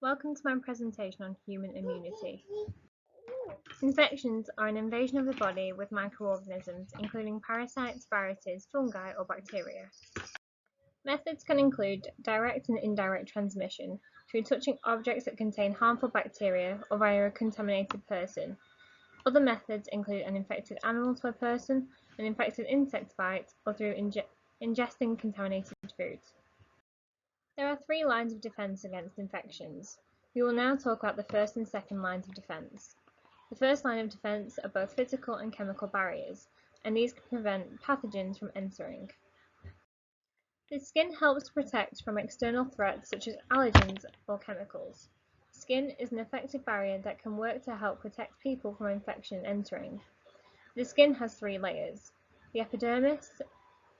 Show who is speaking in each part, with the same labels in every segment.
Speaker 1: Welcome to my presentation on human immunity. Infections are an invasion of the body with microorganisms, including parasites, viruses, fungi, or bacteria. Methods can include direct and indirect transmission through touching objects that contain harmful bacteria or via a contaminated person. Other methods include an infected animal to a person, an infected insect bite, or through ingesting contaminated foods. There are three lines of defense against infections. We will now talk about the first and second lines of defense. The first line of defense are both physical and chemical barriers, and these can prevent pathogens from entering. The skin helps protect from external threats such as allergens or chemicals. Skin is an effective barrier that can work to help protect people from infection entering. The skin has three layers: the epidermis,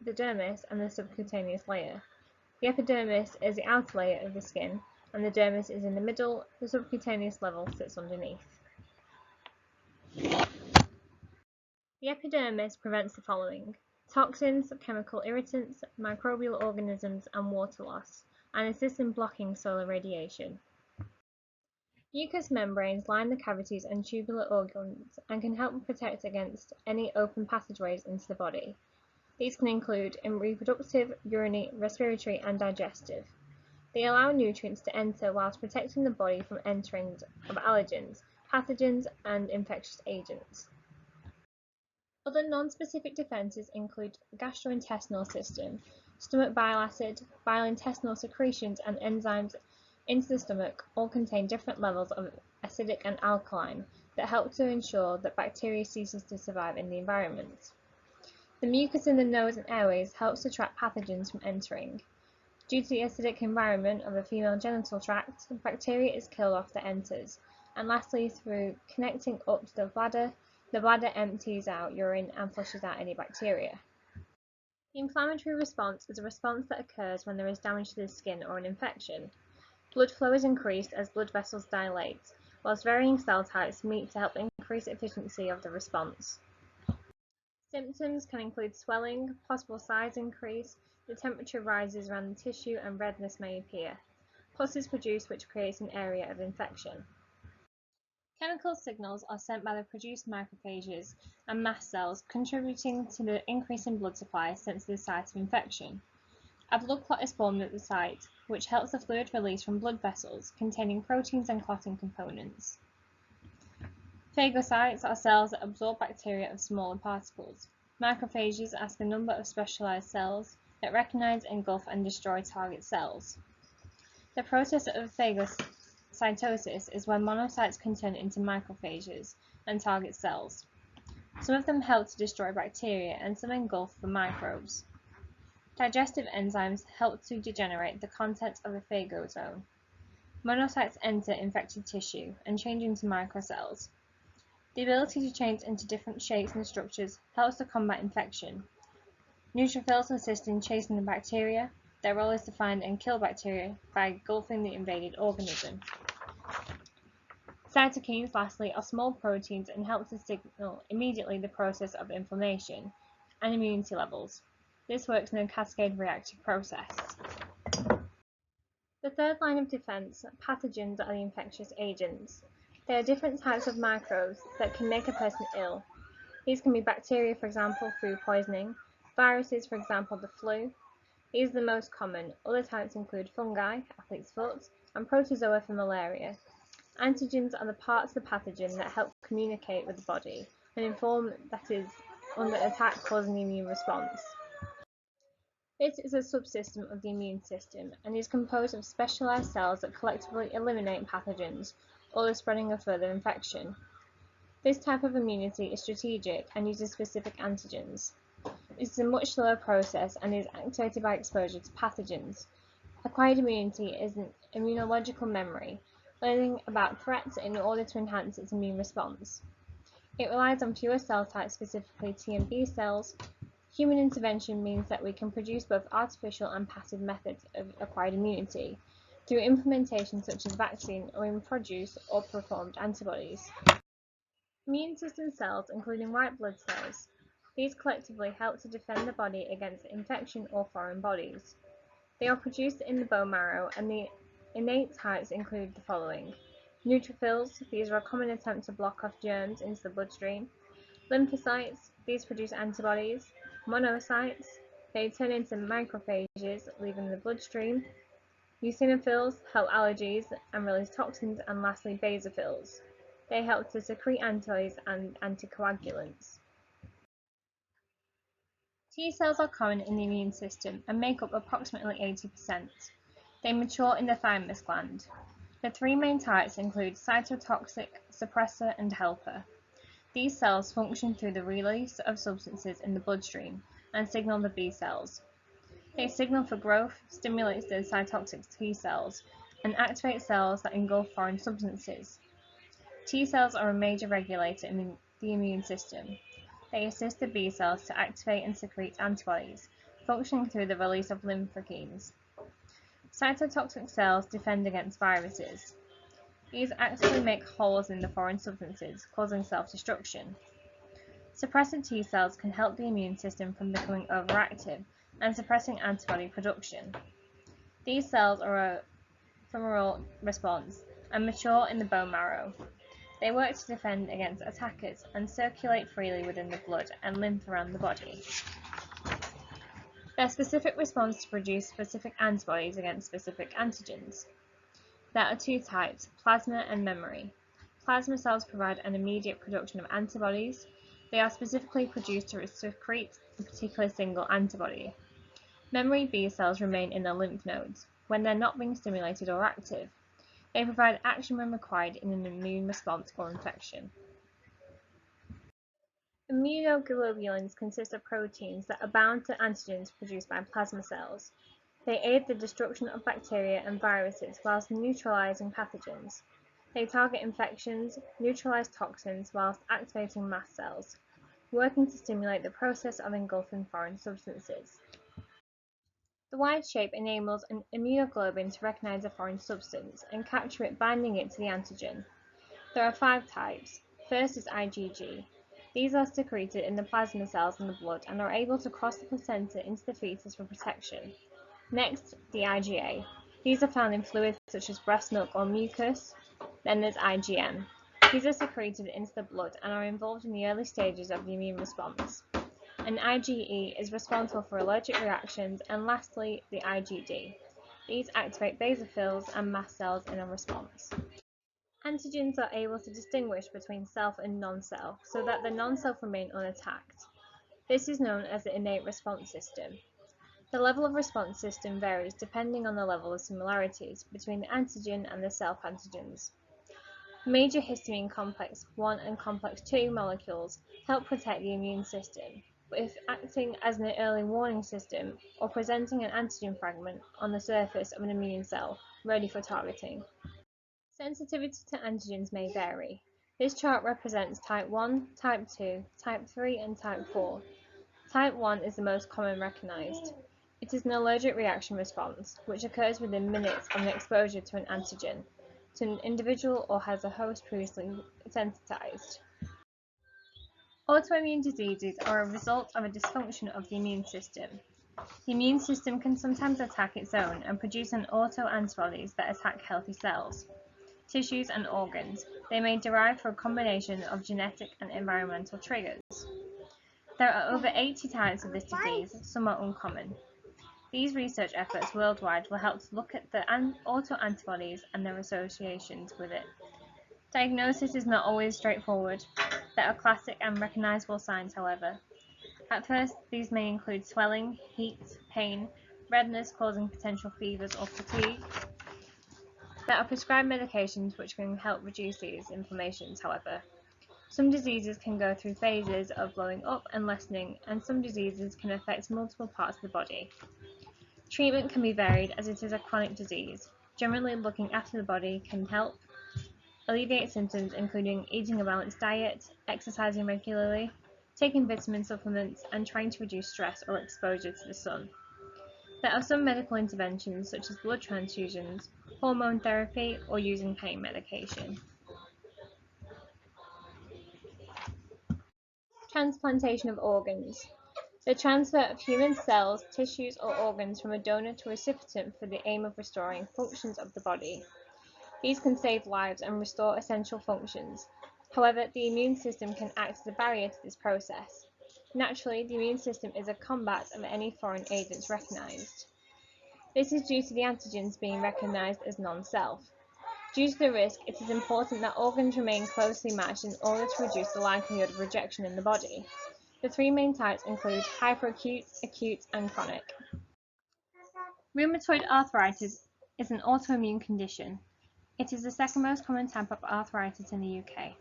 Speaker 1: the dermis, and the subcutaneous layer. The epidermis is the outer layer of the skin, and the dermis is in the middle. The subcutaneous level sits underneath. The epidermis prevents the following: toxins, chemical irritants, microbial organisms, and water loss, and assists in blocking solar radiation. Mucous membranes line the cavities and tubular organs and can help protect against any open passageways into the body. These can include in reproductive, urinary, respiratory, and digestive. They allow nutrients to enter whilst protecting the body from entering of allergens, pathogens, and infectious agents. Other non-specific defenses include the gastrointestinal system. Stomach bile acid, bile intestinal secretions, and enzymes into the stomach all contain different levels of acidic and alkaline that help to ensure that bacteria ceases to survive in the environment. The mucus in the nose and airways helps to trap pathogens from entering. Due to the acidic environment of the female genital tract, bacteria is killed off that enters. And lastly, through connecting up to the bladder empties out urine and flushes out any bacteria. The inflammatory response is a response that occurs when there is damage to the skin or an infection. Blood flow is increased as blood vessels dilate, whilst varying cell types meet to help increase efficiency of the response. Symptoms can include swelling, possible size increase, the temperature rises around the tissue, and redness may appear. Pus is produced, which creates an area of infection. Chemical signals are sent by the produced macrophages and mast cells, contributing to the increase in blood supply sent to the site of infection. A blood clot is formed at the site, which helps the fluid release from blood vessels containing proteins and clotting components. Phagocytes are cells that absorb bacteria of smaller particles. Macrophages ask a number of specialized cells that recognize, engulf, and destroy target cells. The process of phagocytosis is when monocytes can turn into macrophages and target cells. Some of them help to destroy bacteria and some engulf the microbes. Digestive enzymes help to degenerate the contents of the phagosome. Monocytes enter infected tissue and change into microcells. The ability to change into different shapes and structures helps to combat infection. Neutrophils assist in chasing the bacteria. Their role is to find and kill bacteria by engulfing the invaded organism. Cytokines, lastly, are small proteins and help to signal immediately the process of inflammation and immunity levels. This works in a cascade reactive process. The third line of defense, pathogens, are the infectious agents. There are different types of microbes that can make a person ill. These can be bacteria, for example, food poisoning, viruses, for example, the flu. These are the most common. Other types include fungi, athlete's foot, and protozoa for malaria. Antigens are the parts of the pathogen that help communicate with the body and inform that is under attack, causing the immune response. This is a subsystem of the immune system and is composed of specialized cells that collectively eliminate pathogens or the spreading of further infection. This type of immunity is strategic and uses specific antigens. This is a much slower process and is activated by exposure to pathogens. Acquired immunity is an immunological memory, learning about threats in order to enhance its immune response. It relies on fewer cell types, specifically T and B cells. Human intervention means that we can produce both artificial and passive methods of acquired immunity through implementation such as vaccine or in produced or performed antibodies. Immune system cells, including white blood cells, these collectively help to defend the body against infection or foreign bodies. They are produced in the bone marrow and the Innate types include the following: neutrophils, these are a common attempt to block off germs into the bloodstream. Lymphocytes, these produce antibodies. Monocytes, they turn into macrophages, leaving the bloodstream. Eosinophils help allergies and release toxins, and lastly basophils. They help to secrete antibodies and anticoagulants. T cells are common in the immune system and make up approximately 80%. They mature in the thymus gland. The three main types include cytotoxic, suppressor, and helper. These cells function through the release of substances in the bloodstream and signal the B cells. They signal for growth, stimulate the cytotoxic T cells, and activate cells that engulf foreign substances. T cells are a major regulator in the immune system. They assist the B cells to activate and secrete antibodies, functioning through the release of lymphokines. Cytotoxic cells defend against viruses. These actively make holes in the foreign substances, causing self-destruction. Suppressor T cells can help the immune system from becoming overactive and suppressing antibody production. These cells are a humoral response and mature in the bone marrow. They work to defend against attackers and circulate freely within the blood and lymph around the body. Their specific response to produce specific antibodies against specific antigens. There are two types, plasma and memory. Plasma cells provide an immediate production of antibodies. They are specifically produced to secrete a particular single antibody. Memory B cells remain in the lymph nodes when they're not being stimulated or active. They provide action when required in an immune response or infection. Immunoglobulins consist of proteins that are bound to antigens produced by plasma cells. They aid the destruction of bacteria and viruses whilst neutralizing pathogens. They target infections, neutralize toxins whilst activating mast cells, working to stimulate the process of engulfing foreign substances. The wide shape enables an immunoglobulin to recognize a foreign substance and capture it, binding it to the antigen. There are 5 types. First is IgG. These are secreted in the plasma cells in the blood and are able to cross the placenta into the fetus for protection. Next, the IgA. These are found in fluids such as breast milk or mucus. Then there's IgM. These are secreted into the blood and are involved in the early stages of the immune response. And IgE is responsible for allergic reactions, and lastly, the IgD. These activate basophils and mast cells in a response. Antigens are able to distinguish between self and non-self, so that the non-self remain unattacked. This is known as the innate response system. The level of response system varies depending on the level of similarities between the antigen and the self-antigens. Major histamine complex 1 and complex 2 molecules help protect the immune system, but if acting as an early warning system or presenting an antigen fragment on the surface of an immune cell ready for targeting. Sensitivity to antigens may vary. This chart represents type 1, type 2, type 3, and type 4. Type 1 is the most common recognized. It is an allergic reaction response, which occurs within minutes of an exposure to an antigen, to an individual or has a host previously sensitized. Autoimmune diseases are a result of a dysfunction of the immune system. The immune system can sometimes attack its own and produce an autoantibodies that attack healthy cells, tissues, and organs. They may derive from a combination of genetic and environmental triggers. There are over 80 types of this disease, some are uncommon. These research efforts worldwide will help to look at the autoantibodies and their associations with it. Diagnosis is not always straightforward. There are classic and recognizable signs, however. At first, these may include swelling, heat, pain, redness causing potential fevers or fatigue. There are prescribed medications which can help reduce these inflammations, however. Some diseases can go through phases of blowing up and lessening, and some diseases can affect multiple parts of the body. Treatment can be varied as it is a chronic disease. Generally, looking after the body can help alleviate symptoms, including eating a balanced diet, exercising regularly, taking vitamin supplements, and trying to reduce stress or exposure to the sun. There are some medical interventions such as blood transfusions, hormone therapy, or using pain medication. Transplantation of organs. The transfer of human cells, tissues, or organs from a donor to a recipient for the aim of restoring functions of the body. These can save lives and restore essential functions. However, the immune system can act as a barrier to this process. Naturally, the immune system is a combat of any foreign agents recognized. This is due to the antigens being recognized as non-self. Due to the risk, it is important that organs remain closely matched in order to reduce the likelihood of rejection in the body. The three main types include hyperacute, acute, and chronic. Rheumatoid arthritis is an autoimmune condition. It is the second most common type of arthritis in the UK.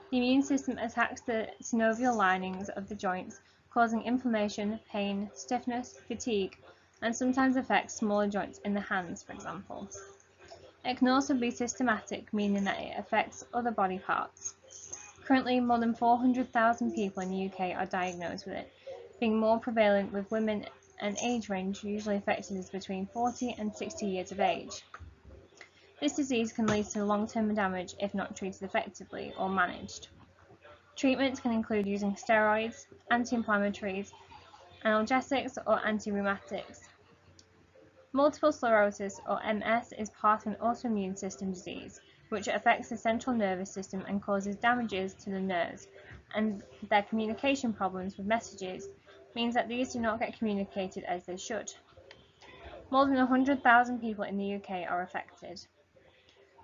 Speaker 1: The immune system attacks the synovial linings of the joints, causing inflammation, pain, stiffness, fatigue, and sometimes affects smaller joints in the hands, for example. It can also be systematic, meaning that it affects other body parts. Currently, more than 400,000 people in the UK are diagnosed with it, being more prevalent with women, and age range usually affected is between 40 and 60 years of age. This disease can lead to long-term damage if not treated effectively or managed. Treatments can include using steroids, anti-inflammatories, analgesics, or anti-rheumatics. Multiple sclerosis, or MS, is part of an autoimmune system disease, which affects the central nervous system and causes damages to the nerves, and their communication problems with messages means that these do not get communicated as they should. More than 100,000 people in the UK are affected.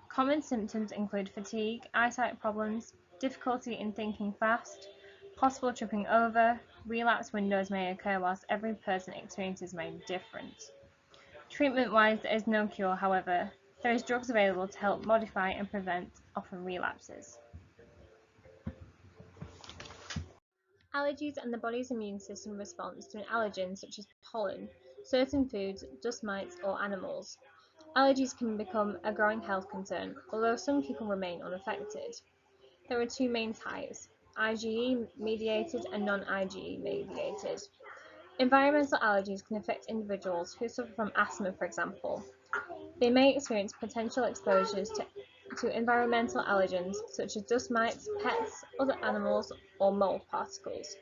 Speaker 1: Common symptoms include fatigue, eyesight problems, difficulty in thinking fast, possible tripping over. Relapse windows may occur whilst every person experiences may be different. Treatment-wise, there is no cure, however. There is drugs available to help modify and prevent often relapses. Allergies and the body's immune system response to an allergen such as pollen, certain foods, dust mites, or animals. Allergies can become a growing health concern, although some people remain unaffected. There are two main types, IgE-mediated and non-IgE-mediated. Environmental allergies can affect individuals who suffer from asthma, for example. They may experience potential exposures to environmental allergens such as dust mites, pets, other animals, or mold particles.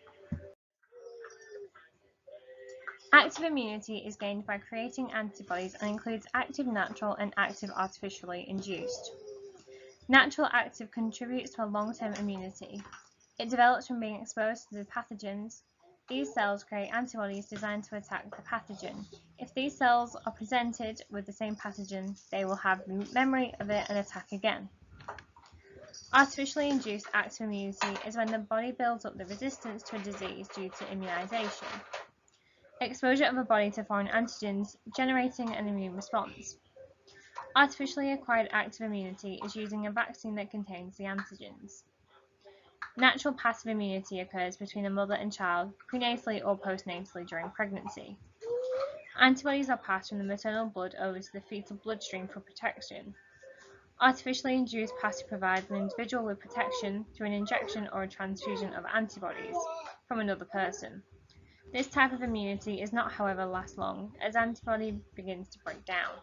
Speaker 1: Active immunity is gained by creating antibodies and includes active natural and active artificially induced. Natural active contributes to a long-term immunity. It develops from being exposed to the pathogens. These cells create antibodies designed to attack the pathogen. If these cells are presented with the same pathogen, they will have memory of it and attack again. Artificially induced active immunity is when the body builds up the resistance to a disease due to immunization. Exposure of a body to foreign antigens, generating an immune response. Artificially acquired active immunity is using a vaccine that contains the antigens. Natural passive immunity occurs between a mother and child, prenatally or postnatally during pregnancy. Antibodies are passed from the maternal blood over to the fetal bloodstream for protection. Artificially induced passive provides an individual with protection through an injection or a transfusion of antibodies from another person. This type of immunity is not, however, last long, as antibody begins to break down.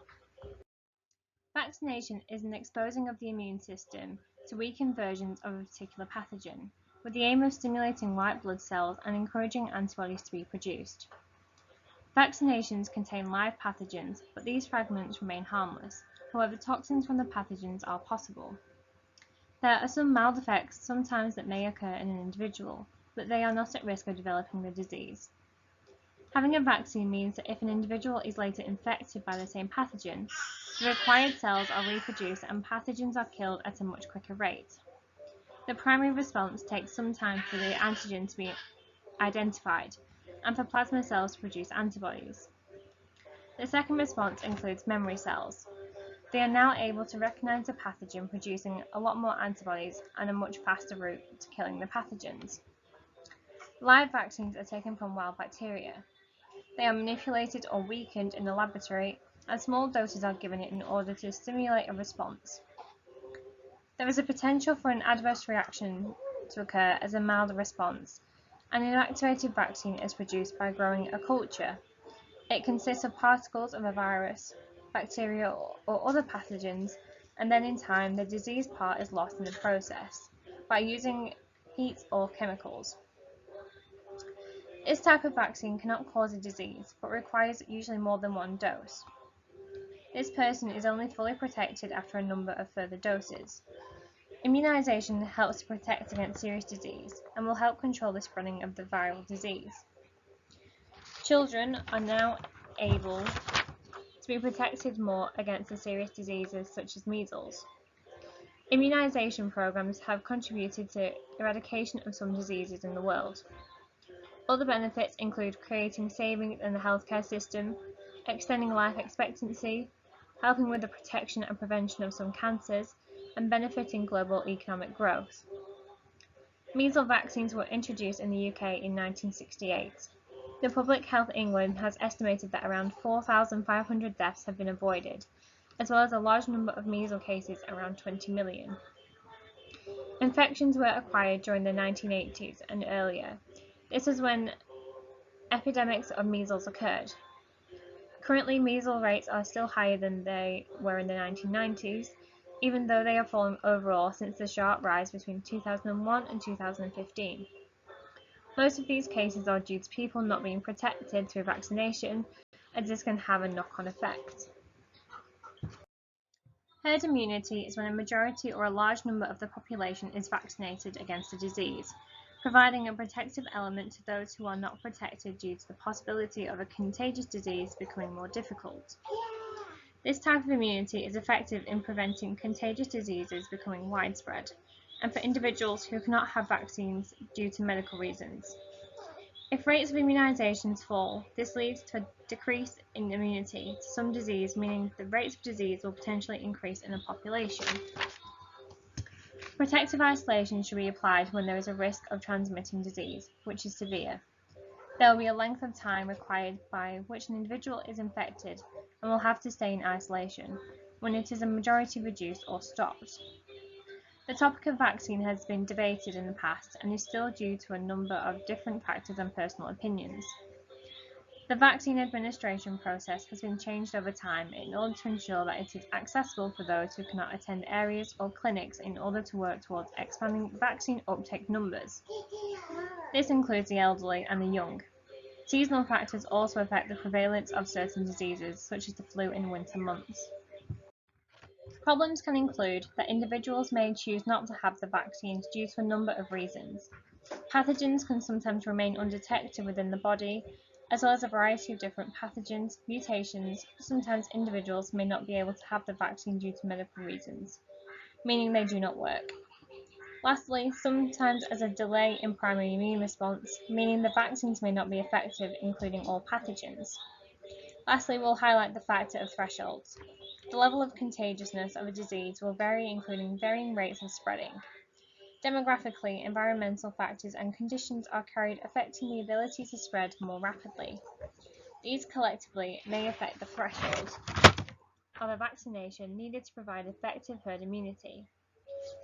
Speaker 1: Vaccination is an exposing of the immune system to weakened versions of a particular pathogen, with the aim of stimulating white blood cells and encouraging antibodies to be produced. Vaccinations contain live pathogens, but these fragments remain harmless. However, toxins from the pathogens are possible. There are some mild effects sometimes that may occur in an individual, but they are not at risk of developing the disease. Having a vaccine means that if an individual is later infected by the same pathogen, the required cells are reproduced and pathogens are killed at a much quicker rate. The primary response takes some time for the antigen to be identified and for plasma cells to produce antibodies. The second response includes memory cells. They are now able to recognize the pathogen, producing a lot more antibodies and a much faster route to killing the pathogens. Live vaccines are taken from wild bacteria. They are manipulated or weakened in the laboratory, and small doses are given in order to stimulate a response. There is a potential for an adverse reaction to occur as a mild response. An inactivated vaccine is produced by growing a culture. It consists of particles of a virus, bacteria, or other pathogens, and then in time the disease part is lost in the process by using heat or chemicals. This type of vaccine cannot cause a disease, but requires usually more than one dose. This person is only fully protected after a number of further doses. Immunization helps to protect against serious disease and will help control the spreading of the viral disease. Children are now able to be protected more against the serious diseases such as measles. Immunization programs have contributed to eradication of some diseases in the world. Other benefits include creating savings in the healthcare system, extending life expectancy, helping with the protection and prevention of some cancers, and benefiting global economic growth. Measles vaccines were introduced in the UK in 1968. The Public Health England has estimated that around 4,500 deaths have been avoided, as well as a large number of measles cases, around 20 million. Infections were acquired during the 1980s and earlier. This is when epidemics of measles occurred. Currently, measles rates are still higher than they were in the 1990s, even though they have fallen overall since the sharp rise between 2001 and 2015. Most of these cases are due to people not being protected through vaccination, as this can have a knock-on effect. Herd immunity is when a majority or a large number of the population is vaccinated against a disease, providing a protective element to those who are not protected due to the possibility of a contagious disease becoming more difficult. This type of immunity is effective in preventing contagious diseases becoming widespread, and for individuals who cannot have vaccines due to medical reasons. If rates of immunizations fall, this leads to a decrease in immunity to some disease, meaning the rates of disease will potentially increase in a population. Protective isolation should be applied when there is a risk of transmitting disease, which is severe. There will be a length of time required by which an individual is infected and will have to stay in isolation, when it is a majority reduced or stopped. The topic of vaccine has been debated in the past and is still due to a number of different factors and personal opinions. The vaccine administration process has been changed over time in order to ensure that it is accessible for those who cannot attend areas or clinics in order to work towards expanding vaccine uptake numbers. This includes the elderly and the young. Seasonal factors also affect the prevalence of certain diseases, such as the flu in winter months. Problems can include that individuals may choose not to have the vaccines due to a number of reasons. Pathogens can sometimes remain undetected within the body, as well as a variety of different pathogens, mutations. Sometimes individuals may not be able to have the vaccine due to medical reasons, meaning they do not work. Lastly, sometimes as a delay in primary immune response, meaning the vaccines may not be effective, including all pathogens. Lastly, we'll highlight the factor of thresholds. The level of contagiousness of a disease will vary, including varying rates of spreading. Demographically, environmental factors and conditions are carried, affecting the ability to spread more rapidly. These collectively may affect the threshold of a vaccination needed to provide effective herd immunity.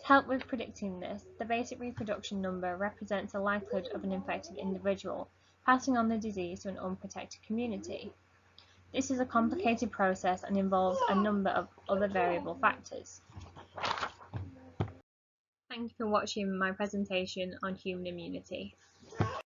Speaker 1: To help with predicting this, the basic reproduction number represents the likelihood of an infected individual passing on the disease to an unprotected community. This is a complicated process and involves a number of other variable factors. Thank you for watching my presentation on human immunity.